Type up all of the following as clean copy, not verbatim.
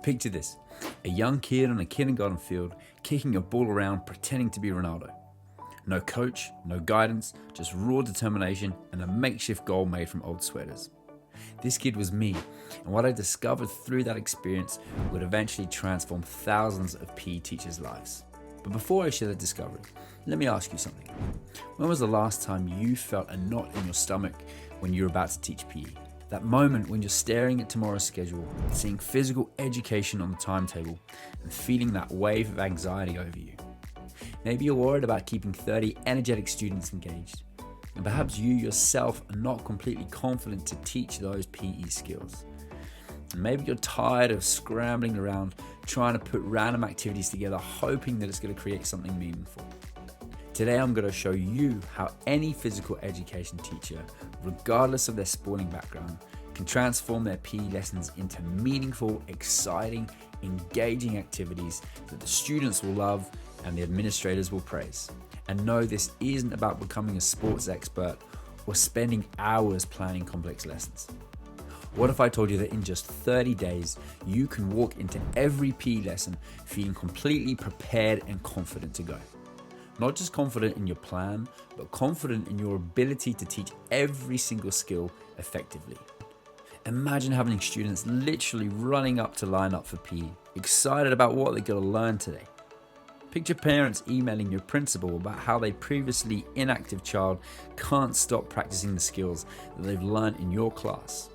Picture this, a young kid on a kindergarten field kicking a ball around pretending to be Ronaldo. No coach, no guidance, just raw determination and a makeshift goal made from old sweaters. This kid was me, and what I discovered through that experience would eventually transform thousands of PE teachers' lives. But before I share that discovery, let me ask you something. When was the last time you felt a knot in your stomach when you were about to teach PE? That moment when you're staring at tomorrow's schedule, seeing physical education on the timetable, and feeling that wave of anxiety over you. Maybe you're worried about keeping 30 energetic students engaged, and perhaps you yourself are not completely confident to teach those PE skills. And maybe you're tired of scrambling around trying to put random activities together, hoping that it's going to create something meaningful. Today I'm going to show you how any physical education teacher, regardless of their sporting background, can transform their PE lessons into meaningful, exciting, engaging activities that the students will love and the administrators will praise. And no, this isn't about becoming a sports expert or spending hours planning complex lessons. What if I told you that in just 30 days, you can walk into every PE lesson feeling completely prepared and confident to go? Not just confident in your plan, but confident in your ability to teach every single skill effectively. Imagine having students literally running up to line up for PE, excited about what they're going to learn today. Picture parents emailing your principal about how their previously inactive child can't stop practicing the skills that they've learned in your class.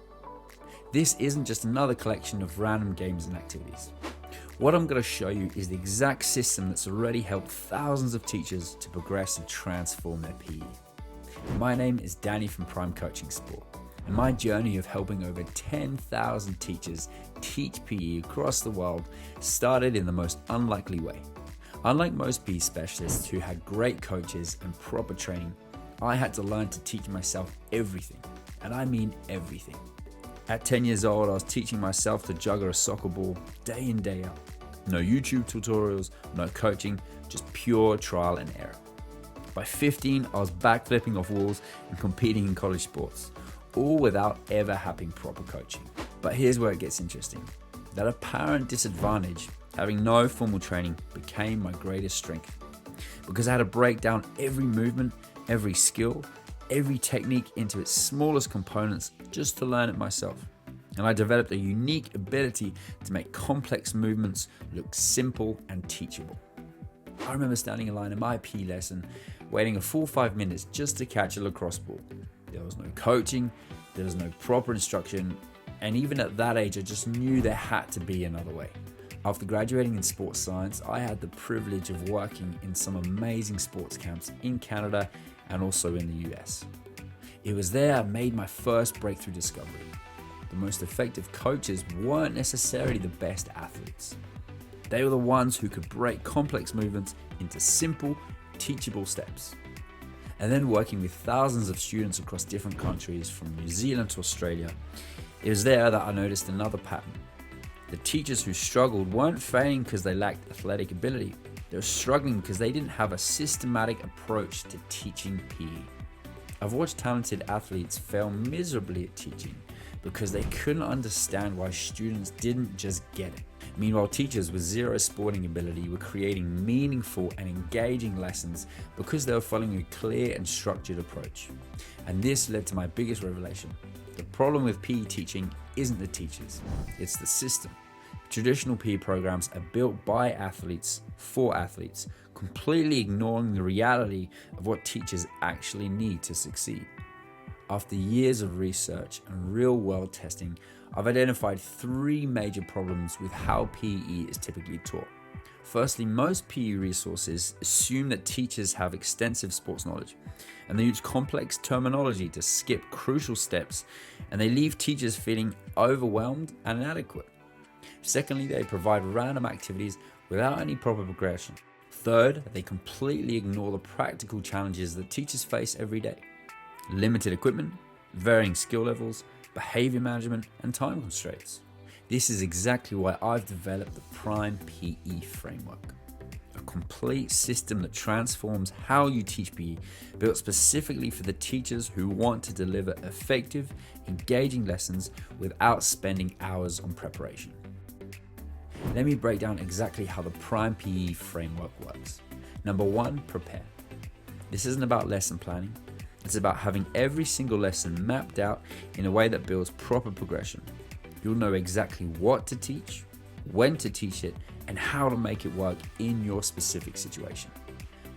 This isn't just another collection of random games and activities. What I'm going to show you is the exact system that's already helped thousands of teachers to progress and transform their PE. My name is Danny from Prime Coaching Sport, and my journey of helping over 10,000 teachers teach PE across the world started in the most unlikely way. Unlike most PE specialists who had great coaches and proper training, I had to learn to teach myself everything, and I mean everything. At 10 years old, I was teaching myself to juggle a soccer ball day in, day out. No YouTube tutorials, no coaching, just pure trial and error. By 15, I was backflipping off walls and competing in college sports, all without ever having proper coaching. But here's where it gets interesting. That apparent disadvantage, having no formal training, became my greatest strength. Because I had to break down every movement, every skill, every technique into its smallest components just to learn it myself. And I developed a unique ability to make complex movements look simple and teachable. I remember standing in line in my PE lesson, waiting a full 5 minutes just to catch a lacrosse ball. There was no coaching, there was no proper instruction, and even at that age, I just knew there had to be another way. After graduating in sports science, I had the privilege of working in some amazing sports camps in Canada and also in the US. It was there I made my first breakthrough discovery. The most effective coaches weren't necessarily the best athletes. They were the ones who could break complex movements into simple, teachable steps. And then working with thousands of students across different countries from New Zealand to Australia, it was there that I noticed another pattern. The teachers who struggled weren't failing because they lacked athletic ability. They were struggling because they didn't have a systematic approach to teaching PE. I've watched talented athletes fail miserably at teaching because they couldn't understand why students didn't just get it. Meanwhile, teachers with zero sporting ability were creating meaningful and engaging lessons because they were following a clear and structured approach. And this led to my biggest revelation. The problem with PE teaching isn't the teachers, it's the system. Traditional PE programs are built by athletes for athletes, completely ignoring the reality of what teachers actually need to succeed. After years of research and real-world testing, I've identified 3 major problems with how PE is typically taught. Firstly, most PE resources assume that teachers have extensive sports knowledge, and they use complex terminology to skip crucial steps, and they leave teachers feeling overwhelmed and inadequate. Secondly, they provide random activities without any proper progression. Third, they completely ignore the practical challenges that teachers face every day. Limited equipment, varying skill levels, behavior management, and time constraints. This is exactly why I've developed the Prime PE framework, a complete system that transforms how you teach PE, built specifically for the teachers who want to deliver effective, engaging lessons without spending hours on preparation. Let me break down exactly how the Prime PE framework works. Number 1, prepare. This isn't about lesson planning. It's about having every single lesson mapped out in a way that builds proper progression. You'll know exactly what to teach, when to teach it, and how to make it work in your specific situation.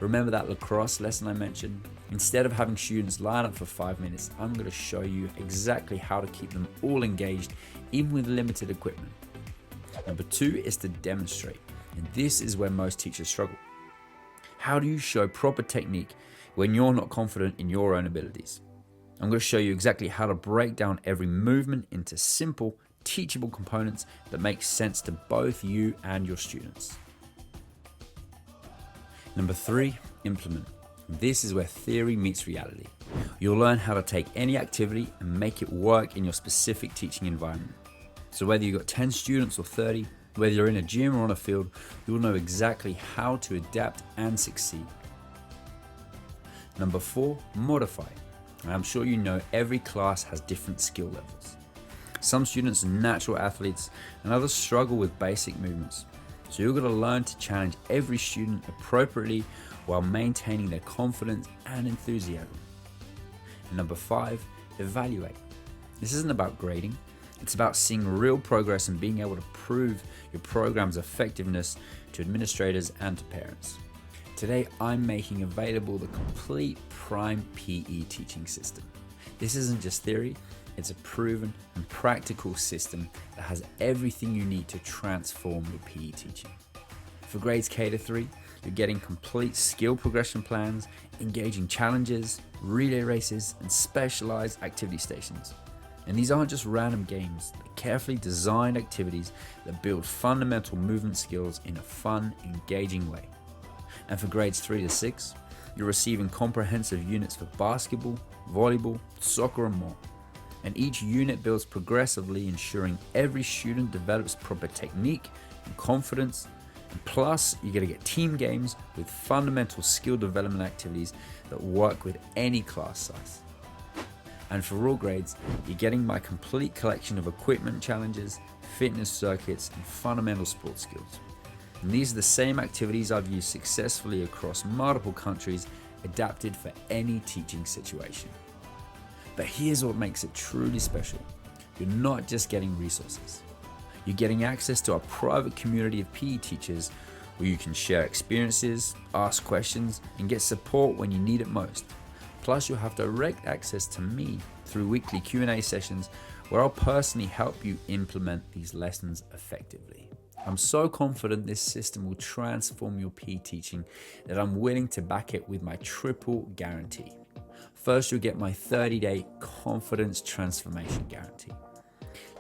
Remember that lacrosse lesson I mentioned? Instead of having students line up for 5 minutes, I'm going to show you exactly how to keep them all engaged, even with limited equipment. Number 2 is to demonstrate, and this is where most teachers struggle. How do you show proper technique when you're not confident in your own abilities? I'm going to show you exactly how to break down every movement into simple, teachable components that make sense to both you and your students. Number 3, implement. This is where theory meets reality. You'll learn how to take any activity and make it work in your specific teaching environment. So whether you've got 10 students or 30, whether you're in a gym or on a field, you'll know exactly how to adapt and succeed. Number 4, modify. I'm sure you know every class has different skill levels. Some students are natural athletes and others struggle with basic movements. So you're going to learn to challenge every student appropriately while maintaining their confidence and enthusiasm. And number 5, evaluate. This isn't about grading. It's about seeing real progress and being able to prove your program's effectiveness to administrators and to parents. Today, I'm making available the complete Prime PE teaching system. This isn't just theory, it's a proven and practical system that has everything you need to transform your PE teaching. For grades K to 3, you're getting complete skill progression plans, engaging challenges, relay races, and specialized activity stations. And these aren't just random games, they're carefully designed activities that build fundamental movement skills in a fun, engaging way. And for grades 3 to 6, you're receiving comprehensive units for basketball, volleyball, soccer, and more. And each unit builds progressively, ensuring every student develops proper technique and confidence. And plus, you're going to get team games with fundamental skill development activities that work with any class size. And for all grades, you're getting my complete collection of equipment challenges, fitness circuits, and fundamental sports skills. And these are the same activities I've used successfully across multiple countries, adapted for any teaching situation. But here's what makes it truly special. You're not just getting resources. You're getting access to a private community of PE teachers where you can share experiences, ask questions, and get support when you need it most. Plus, you'll have direct access to me through weekly Q&A sessions where I'll personally help you implement these lessons effectively. I'm so confident this system will transform your PE teaching that I'm willing to back it with my triple guarantee. First, you'll get my 30-day confidence transformation guarantee.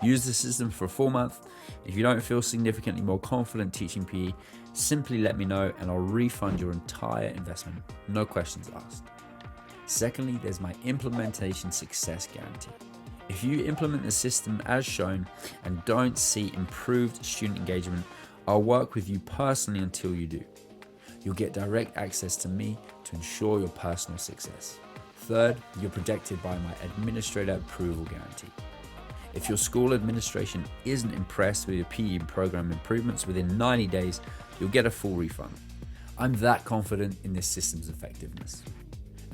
Use the system for a full month. If you don't feel significantly more confident teaching PE, simply let me know and I'll refund your entire investment, no questions asked. Secondly, there's my implementation success guarantee. If you implement the system as shown and don't see improved student engagement, I'll work with you personally until you do. You'll get direct access to me to ensure your personal success. Third, you're protected by my administrator approval guarantee. If your school administration isn't impressed with your PE program improvements within 90 days, you'll get a full refund. I'm that confident in this system's effectiveness.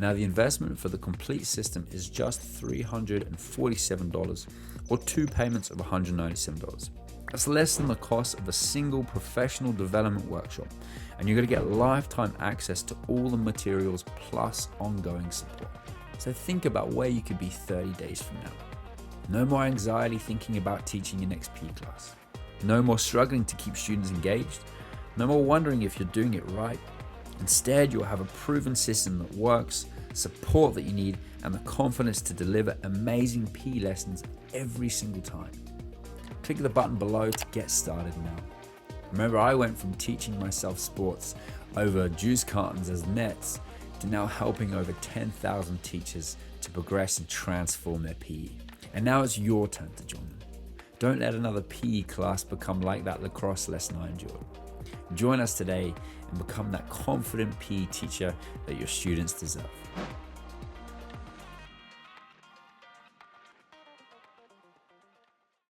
Now, the investment for the complete system is just $347 or 2 payments of $197. That's less than the cost of a single professional development workshop, and you're going to get lifetime access to all the materials plus ongoing support. So think about where you could be 30 days from now. No more anxiety thinking about teaching your next PE class. No more struggling to keep students engaged. No more wondering if you're doing it right. Instead, you'll have a proven system that works, support that you need, and the confidence to deliver amazing PE lessons every single time. Click the button below to get started now. Remember, I went from teaching myself sports over juice cartons as nets to now helping over 10,000 teachers to progress and transform their PE. And now it's your turn to join them. Don't let another PE class become like that lacrosse lesson I enjoyed. Join us today and become that confident PE teacher that your students deserve.